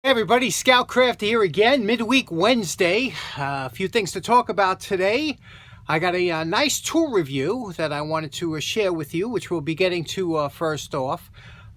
Hey everybody, Scoutcraft here again, midweek Wednesday. A few things to talk about today. I got a nice tool review that I wanted to share with you, which we'll be getting to first off.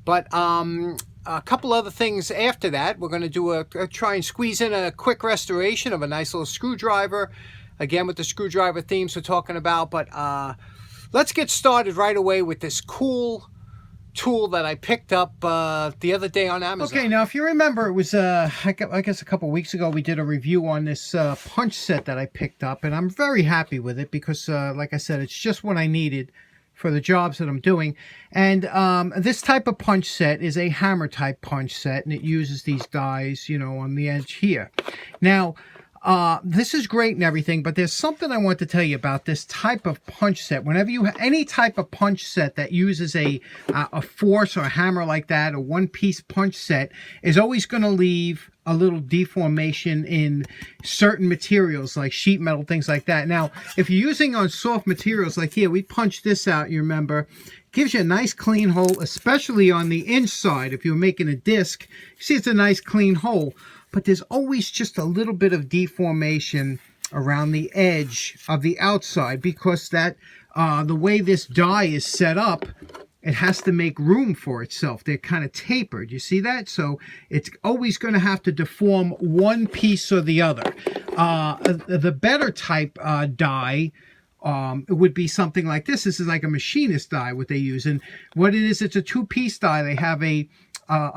But a couple other things after that. We're going to do try and squeeze in a quick restoration of a nice little screwdriver. Again, with the screwdriver themes we're talking about. But let's get started right away with this cool tool that I picked up the other day on Amazon. Okay, now if you remember, it was I guess a couple weeks ago we did a review on this punch set that I picked up, and I'm very happy with it because like I said, it's just what I needed for the jobs that I'm doing. And this type of punch set is a hammer type punch set, and it uses these dies, you know, on the edge here. Now this is great and everything, but there's something I want to tell you about this type of punch set. Whenever you have any type of punch set that uses a force or a hammer like that, a one-piece punch set is always going to leave a little deformation in certain materials like sheet metal, things like that. Now, if you're using on soft materials like here, we punched this out, you remember, gives you a nice clean hole, especially on the inside. If you're making a disc, you see it's a nice clean hole. But there's always just a little bit of deformation around the edge of the outside because that the way this die is set up, it has to make room for itself. They're kind of tapered. You see that? So it's always going to have to deform one piece or the other. The better type die it would be something like this. This is like a machinist die, what they use. And what it is, it's a two-piece die. They have a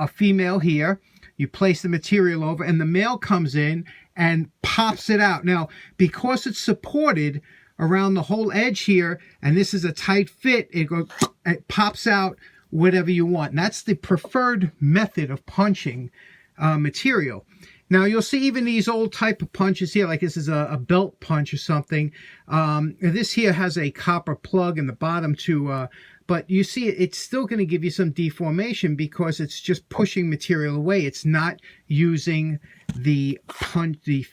female here. You place the material over, and the male comes in and pops it out. Now, because it's supported around the whole edge here, and this is a tight fit, it pops out whatever you want. And that's the preferred method of punching material. Now, you'll see even these old type of punches here, like this is a belt punch or something. This here has a copper plug in the bottom to... but you see, it's still going to give you some deformation because it's just pushing material away. It's not using the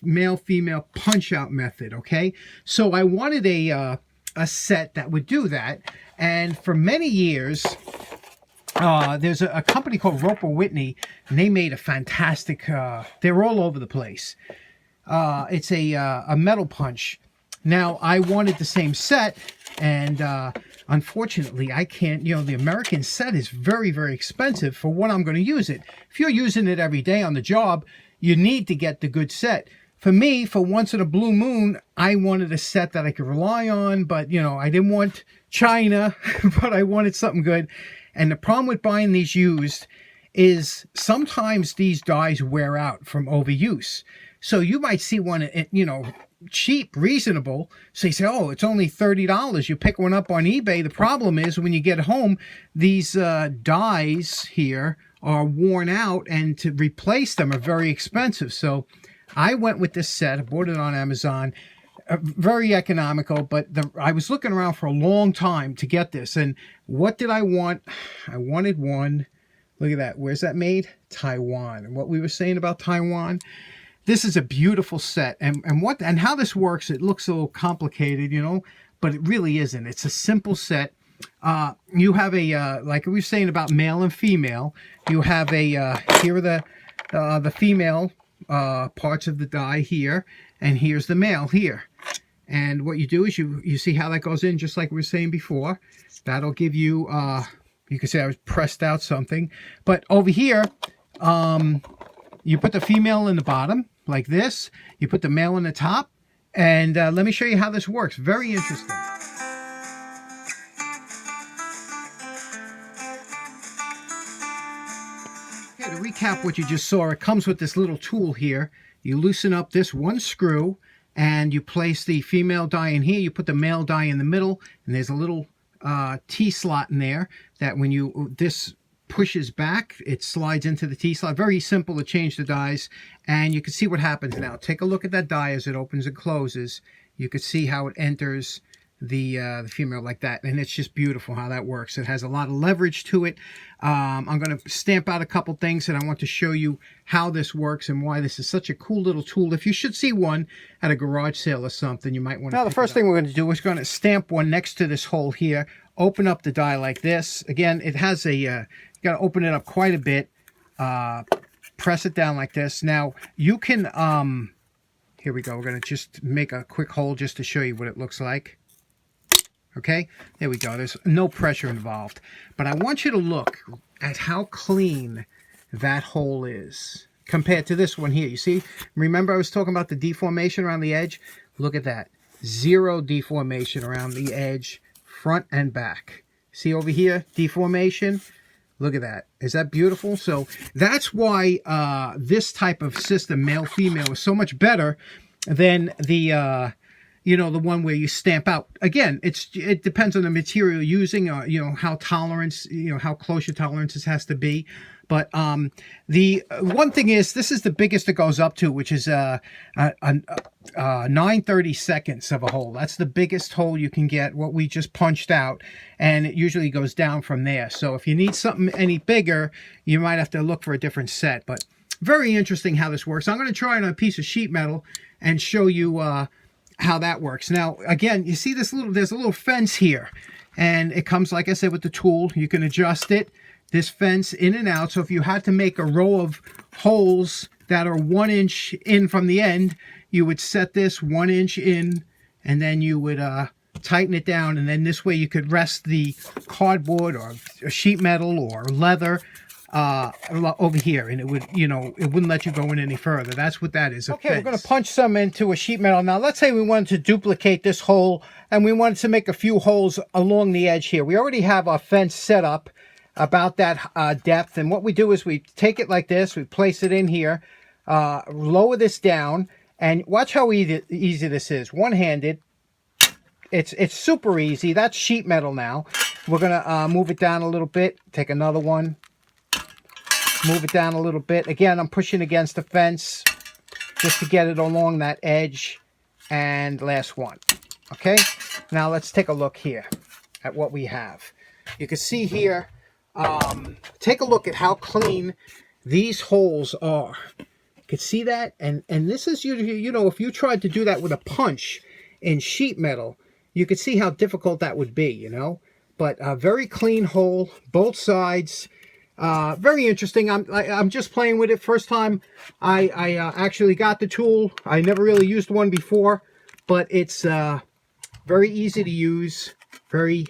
male-female punch-out method, okay? So I wanted a set that would do that. And for many years, there's a company called Roper Whitney, and they made a fantastic, they're all over the place. It's a metal punch. Now, I wanted the same set, and unfortunately, I can't, you know, the American set is very, very expensive for what I'm going to use it. If you're using it every day on the job, you need to get the good set. For me, for once in a blue moon, I wanted a set that I could rely on, but, you know, I didn't want China, but I wanted something good. And the problem with buying these used is sometimes these dies wear out from overuse. So you might see one, you know, cheap, reasonable. So you say, oh, it's only $30. You pick one up on eBay. The problem is when you get home, these dies here are worn out, and to replace them are very expensive. So I went with this set. I bought it on Amazon. Very economical, but I was looking around for a long time to get this. And what did I want? I wanted one. Look at that. Where's that made? Taiwan. And what we were saying about Taiwan, this is a beautiful set. And how this works, it looks a little complicated, you know, but it really isn't. It's a simple set. You have a, like we were saying about male and female, you have a, here are the female parts of the die here, and here's the male here. And what you do is you see how that goes in, just like we were saying before. That'll give you, you can say I was pressed out something. But over here, you put the female in the bottom, like this. You put the male in the top. And let me show you how this works. Very interesting. Okay, to recap what you just saw, it comes with this little tool here. You loosen up this one screw, and you place the female die in here. You put the male die in the middle, and there's a little T-slot in there that when this pushes back, it slides into the T-slot. Very simple to change the dies, and you can see what happens now. Take a look at that die as it opens and closes. You can see how it enters the female like that, and it's just beautiful how that works. It has a lot of leverage to it. I'm going to stamp out a couple things, and I want to show you how this works and why this is such a cool little tool. If you should see one at a garage sale or something, you might want to. Now, the first thing we're going to do is going to stamp one next to this hole here. Open up the die like this. Again, it has a you got to open it up quite a bit. press it down like this. Now, you can, here we go. We're going to just make a quick hole just to show you what it looks like. Okay, there we go. There's no pressure involved. But I want you to look at how clean that hole is compared to this one here. You see, remember I was talking about the deformation around the edge? Look at that. Zero deformation around the edge, front and back. See over here, deformation? Look at that. Is that beautiful? So that's why this type of system, male-female, is so much better than the you know, the one where you stamp out. Again, it depends on the material you're using, you know, how tolerance, you know, how close your tolerances has to be. But the one thing is, this is the biggest it goes up to, which is 9/32 of a hole. That's the biggest hole you can get, what we just punched out, and it usually goes down from there. So if you need something any bigger, you might have to look for a different set. But very interesting how this works. I'm going to try on a piece of sheet metal and show you how that works. Now, again, you see this there's a little fence here, and it comes, like I said, with the tool. You can adjust it, this fence, in and out. So if you had to make a row of holes that are 1 inch in from the end, you would set this 1 inch in, and then you would tighten it down, and then this way you could rest the cardboard or sheet metal or leather over here, and it would, you know, it wouldn't let you go in any further. That's what that is. Okay, we're going to punch some into a sheet metal. Now, let's say we wanted to duplicate this hole, and we wanted to make a few holes along the edge here. We already have our fence set up about that depth, and what we do is we take it like this, we place it in here, lower this down, and watch how easy this is. One-handed. It's super easy. That's sheet metal now. We're going to move it down a little bit, take another one. Move it down a little bit. Again, I'm pushing against the fence just to get it along that edge. And last one. Okay? Now let's take a look here at what we have. You can see here, take a look at how clean these holes are. You can see that? And this is, you know, if you tried to do that with a punch in sheet metal, you could see how difficult that would be, you know? But a very clean hole, both sides. Very interesting. I'm just playing with it. First time I actually got the tool. I never really used one before, but it's very easy to use, very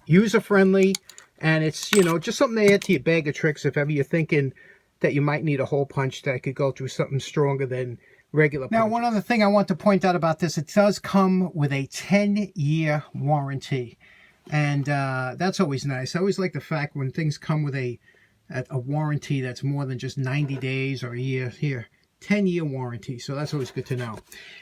user-friendly, and it's, you know, just something to add to your bag of tricks if ever you're thinking that you might need a hole punch that could go through something stronger than regular punch. Now, one other thing I want to point out about this, it does come with a 10-year warranty, and that's always nice. I always like the fact when things come with a warranty that's more than just 90 days or a year. Here, 10-year warranty, so that's always good to know.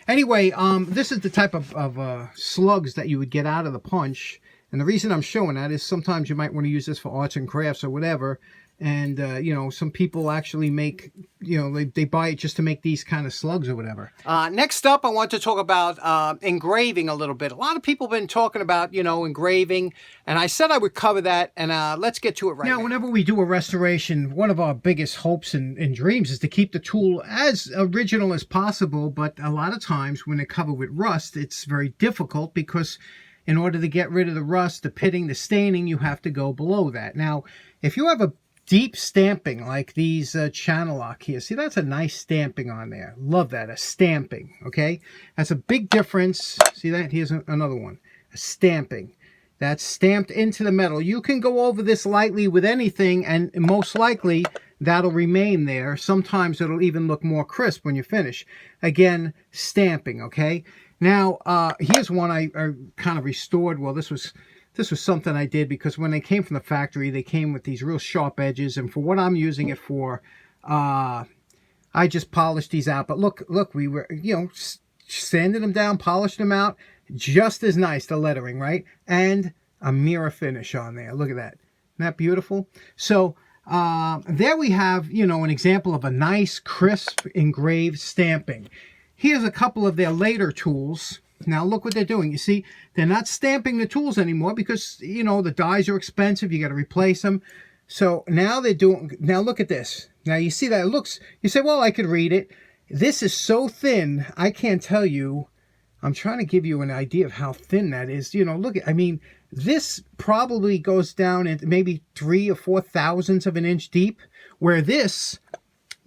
Anyway, this is the type of slugs that you would get out of the punch, and the reason I'm showing that is sometimes you might want to use this for arts and crafts or whatever, and you know, some people actually make, you know, they buy it just to make these kind of slugs or whatever. Next up, I want to talk about engraving a little bit. A lot of people have been talking about, you know, engraving, and I said I would cover that, and let's get to it right now. Whenever we do a restoration, one of our biggest hopes and dreams is to keep the tool as original as possible, but a lot of times when they're covered with rust, it's very difficult because in order to get rid of the rust, the pitting, the staining, you have to go below that. Now, if you have a deep stamping like these channel lock here. See, that's a nice stamping on there. Love that, a stamping, okay? That's a big difference. See that? Here's another one, a stamping. That's stamped into the metal. You can go over this lightly with anything, and most likely that'll remain there. Sometimes it'll even look more crisp when you finish. Again, stamping, okay? Now, here's one I kind of restored. Well, this was something I did because when they came from the factory, they came with these real sharp edges. And for what I'm using it for, I just polished these out. But look, we were, you know, sanding them down, polished them out. Just as nice, the lettering, right? And a mirror finish on there. Look at that. Isn't that beautiful? So there we have, you know, an example of a nice, crisp, engraved stamping. Here's a couple of their later tools. Now look what they're doing. You see, they're not stamping the tools anymore because, you know, the dies are expensive. You got to replace them. So now they're doing, now look at this. Now you see that it looks, you say, well, I could read it. This is so thin, I can't tell you. I'm trying to give you an idea of how thin that is. You know, look at, I mean, this probably goes down at maybe 3 or 4 thousandths of an inch deep, where this,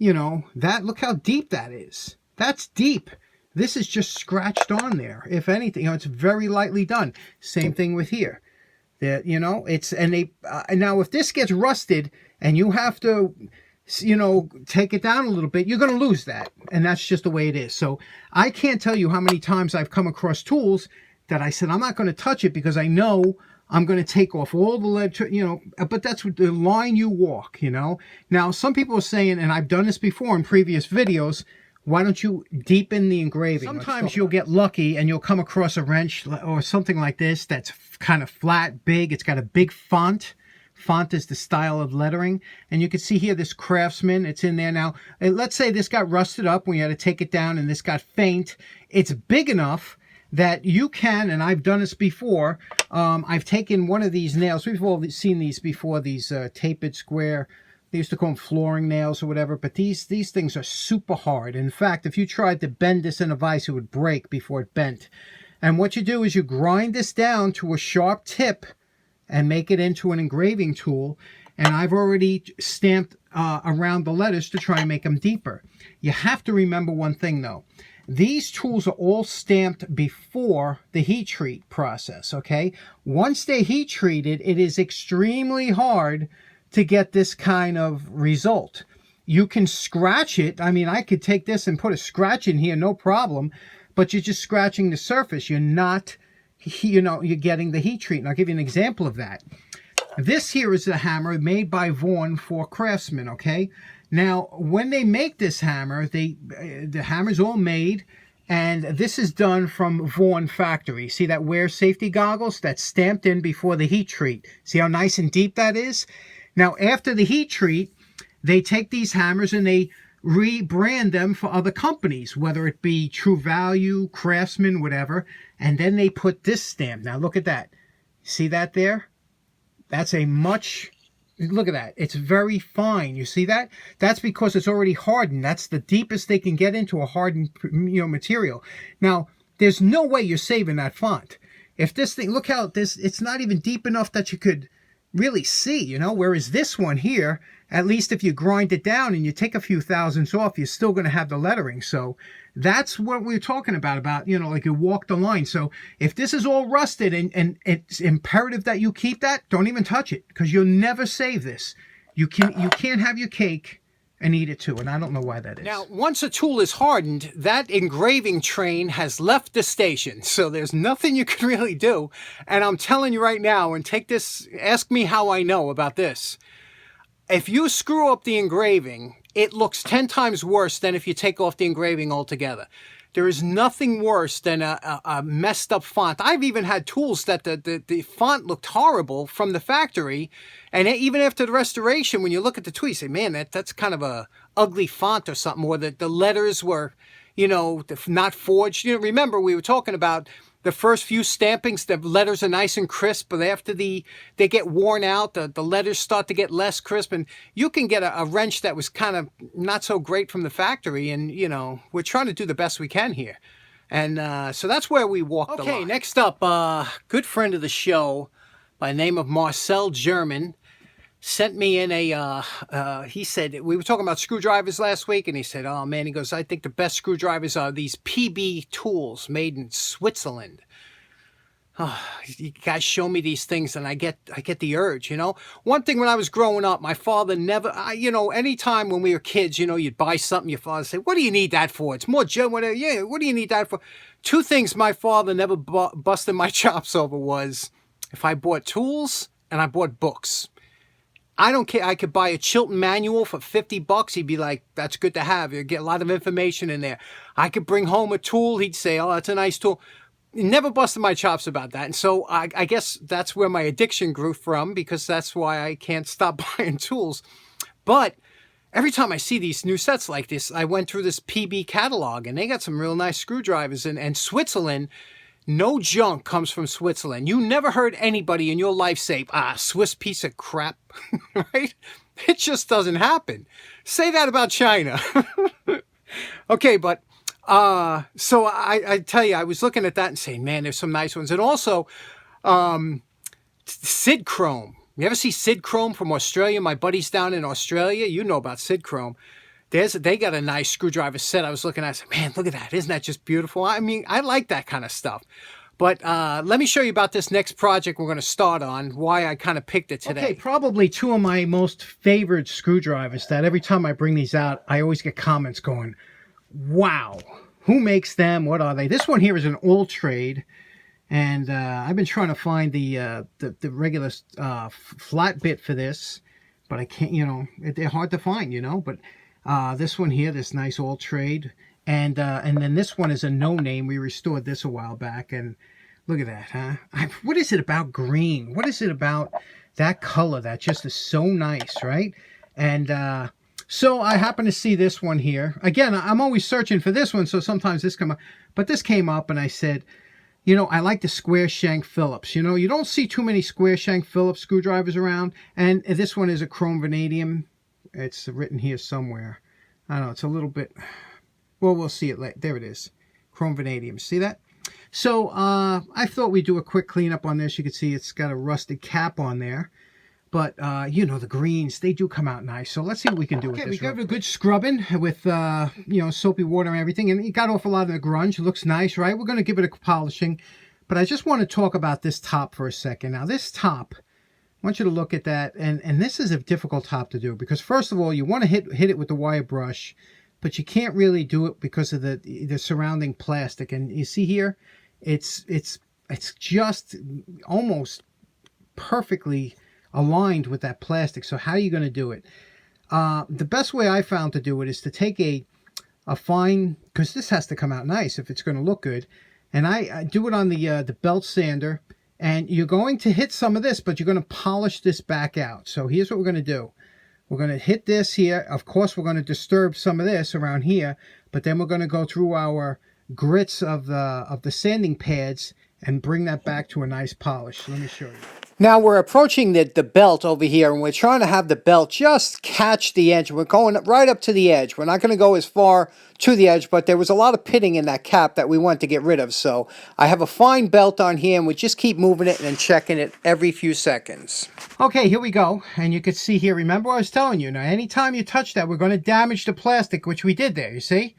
you know, look how deep that is. That's deep. This is just scratched on there. If anything, you know, it's very lightly done. Same thing with here. That, you know, now if this gets rusted and you have to, you know, take it down a little bit, you're going to lose that. And that's just the way it is. So I can't tell you how many times I've come across tools that I said, I'm not going to touch it because I know I'm going to take off all the lead, you know, but that's the line you walk, you know. Now, some people are saying, and I've done this before in previous videos, why don't you deepen the engraving? Sometimes you'll get lucky and you'll come across a wrench or something like this that's kind of flat, big. It's got a big font. Font is the style of lettering. And you can see here this Craftsman. It's in there now. Let's say this got rusted up when you had to take it down and this got faint. It's big enough that you can, and I've done this before, I've taken one of these nails. We've all seen these before, these tapered square. They used to call them flooring nails or whatever, but these things are super hard. In fact, if you tried to bend this in a vise, it would break before it bent. And what you do is you grind this down to a sharp tip and make it into an engraving tool. And I've already stamped around the letters to try and make them deeper. You have to remember one thing though. These tools are all stamped before the heat treat process, okay? Once they're heat treated, it is extremely hard to get this kind of result. You can scratch it. I mean, I could take this and put a scratch in here, no problem, but you're just scratching the surface. You're not, you know, you're getting the heat treat. And I'll give you an example of that. This here is a hammer made by Vaughan for Craftsman, okay? Now, when they make this hammer, the hammer's all made, and this is done from Vaughan factory. See that wear safety goggles? That's stamped in before the heat treat. See how nice and deep that is? Now, after the heat treat, they take these hammers and they rebrand them for other companies, whether it be True Value, Craftsman, whatever, and then they put this stamp. Now, look at that. See that there? That's a much... Look at that. It's very fine. You see that? That's because it's already hardened. That's the deepest they can get into a hardened, you know, material. Now, there's no way you're saving that font. If this thing, look how this, it's not even deep enough that you could really see, you know, whereas this one here, at least if you grind it down and you take a few thousandths off, you're still going to have the lettering. So that's what we're talking about, you know, like you walk the line. So if this is all rusted and it's imperative that you keep that, don't even touch it because you'll never save this. You can't have your cake and eat it too, and I don't know why that is. Now, once a tool is hardened, that engraving train has left the station, so there's nothing you can really do. And I'm telling you right now, and take this, ask me how I know about this. If you screw up the engraving, it looks 10 times worse than if you take off the engraving altogether. There is nothing worse than a messed up font. I've even had tools that the font looked horrible from the factory. And even after the restoration, when you look at the tool, you say, man, that's kind of a ugly font or something. Or the letters were, you know, not forged. You know, remember, we were talking about the first few stampings, the letters are nice and crisp, but after they get worn out, the letters start to get less crisp, and you can get a wrench that was kind of not so great from the factory, and, you know, we're trying to do the best we can here. And so that's where we walk the line. Okay, next up, good friend of the show by the name of Marcel German sent me in he said, we were talking about screwdrivers last week, and he said, oh man, he goes, I think the best screwdrivers are these PB tools made in Switzerland. Oh, you guys show me these things and I get the urge, you know. One thing when I was growing up, my father never, you know, anytime when we were kids, you know, you'd buy something, your father would say, what do you need that for? It's more Joe, whatever. Yeah, what do you need that for? Two things my father never busted my chops over was if I bought tools and I bought books. I don't care. I could buy a Chilton manual for $50. He'd be like, that's good to have. You get a lot of information in there. I could bring home a tool. He'd say, oh, that's a nice tool. He never busted my chops about that. And so I guess that's where my addiction grew from, because that's why I can't stop buying tools. But every time I see these new sets like this, I went through this PB catalog, and they got some real nice screwdrivers. And Switzerland, no junk comes from Switzerland. You never heard anybody in your life say, Swiss piece of crap, right? It just doesn't happen. Say that about China. Okay, but so I tell you, I was looking at that and saying, man, there's some nice ones. And also, Sid Chrome. You ever see Sid Chrome from Australia? My buddies down in Australia, you know about Sid Chrome. they got a nice screwdriver set. I was looking at it, I said, man, look at that. Isn't that just beautiful? I mean, I like that kind of stuff. But let me show you about this next project we're going to start on, why I kind of picked it today. Okay, probably two of my most favorite screwdrivers that every time I bring these out, I always get comments going, wow, who makes them? What are they? This one here is an old trade. And I've been trying to find the regular flat bit for this, but I can't, you know, they're hard to find, you know. But this one here, this nice old trade. And then this one is a no-name. We restored this a while back, and look at that, huh? What is it about green? What is it about that color that just is so nice, right? And so I happen to see this one here. Again, I'm always searching for this one, so sometimes this come up. But this came up, and I said, you know, I like the square shank Phillips. You know, you don't see too many square shank Phillips screwdrivers around. And this one is a chrome vanadium. It's written here somewhere. I don't know, it's a little bit... Well, we'll see it later. There it is. Chrome vanadium. See that? So I thought we'd do a quick cleanup on this. You can see it's got a rusted cap on there. But, you know, the greens, they do come out nice. So let's see what we can do with this. We got a good scrubbing with, you know, soapy water and everything. And it got off a lot of the grunge. It looks nice, right? We're going to give it a polishing. But I just want to talk about this top for a second. Now, this top, I want you to look at that. And this is a difficult top to do. Because, first of all, you want to hit it with the wire brush. But you can't really do it because of the surrounding plastic. And you see here, it's just almost perfectly aligned with that plastic. So how are you going to do it? The best way I found to do it is to take a fine, because this has to come out nice if it's going to look good. And I do it on the belt sander. And you're going to hit some of this, but you're going to polish this back out. So here's what we're going to do. We're going to hit this here. Of course, we're going to disturb some of this around here, but then we're going to go through our grits of the sanding pads and bring that back to a nice polish. Let me show you. Now we're approaching the belt over here, and we're trying to have the belt just catch the edge. We're going right up to the edge. We're not going to go as far to the edge, but there was a lot of pitting in that cap that we want to get rid of. So I have a fine belt on here, and we just keep moving it and checking it every few seconds. Okay, here we go. And you can see here, remember what I was telling you. Now, anytime you touch that, we're going to damage the plastic, which we did there, you see?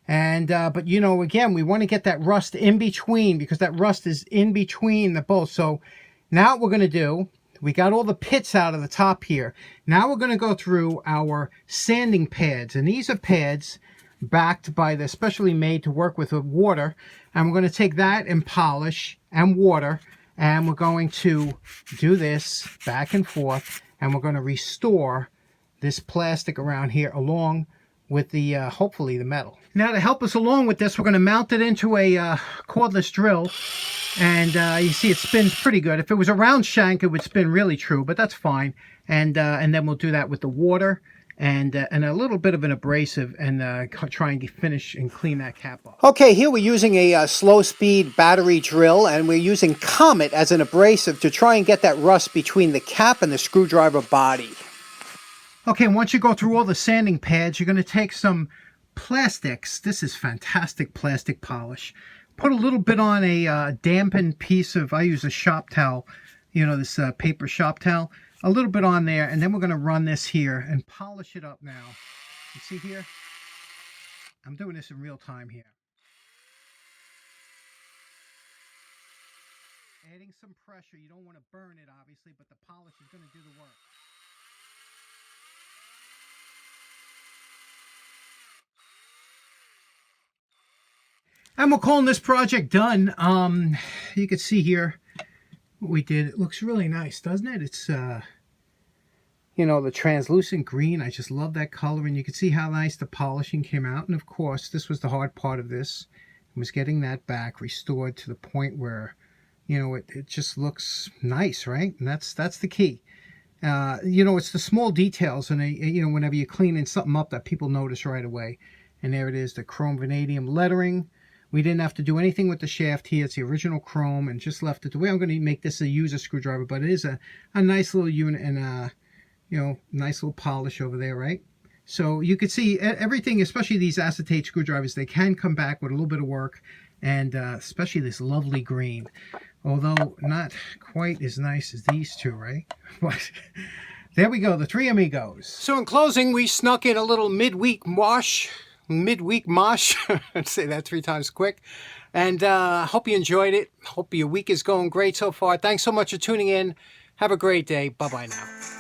And, but you know, again, we want to get that rust in between, because that rust is in between the both. So now what we're going to do, we got all the pits out of the top here. Now we're going to go through our sanding pads. And these are pads backed by the specially made to work with water. And we're going to take that and polish and water. And we're going to do this back and forth. And we're going to restore this plastic around here along with the, hopefully, the metal. Now, to help us along with this, we're going to mount it into a cordless drill. And you see it spins pretty good. If it was a round shank, it would spin really true, but that's fine. And then we'll do that with the water and a little bit of an abrasive and try and finish and clean that cap off. Okay, here we're using a slow-speed battery drill, and we're using Comet as an abrasive to try and get that rust between the cap and the screwdriver body. Okay, once you go through all the sanding pads, you're going to take some plastics. This is fantastic plastic polish. Put a little bit on a dampened piece of, I use a shop towel, you know, this paper shop towel. A little bit on there, and then we're going to run this here and polish it up now. You see here? I'm doing this in real time here. Adding some pressure. You don't want to burn it, obviously, but the polish is going to do the work. And we're calling this project done. You can see here what we did. It looks really nice, doesn't it? It's, you know, the translucent green. I just love that color. And you can see how nice the polishing came out. And, of course, this was the hard part of this. Was getting that back restored to the point where, you know, it just looks nice, right? And that's the key. You know, it's the small details. And, you know, whenever you're cleaning something up that people notice right away. And there it is, the chrome vanadium lettering. We didn't have to do anything with the shaft here. It's the original chrome and just left it the way. I'm going to make this a user screwdriver, but it is a nice little unit and, you know, nice little polish over there, right? So you can see everything, especially these acetate screwdrivers, they can come back with a little bit of work, and especially this lovely green. Although not quite as nice as these two, right? But There we go, the three amigos. So in closing, we snuck in a little midweek mosh. I'd say that 3 times quick. And hope you enjoyed it. Hope your week is going great so far. Thanks so much for tuning in. Have a great day. Bye-bye now.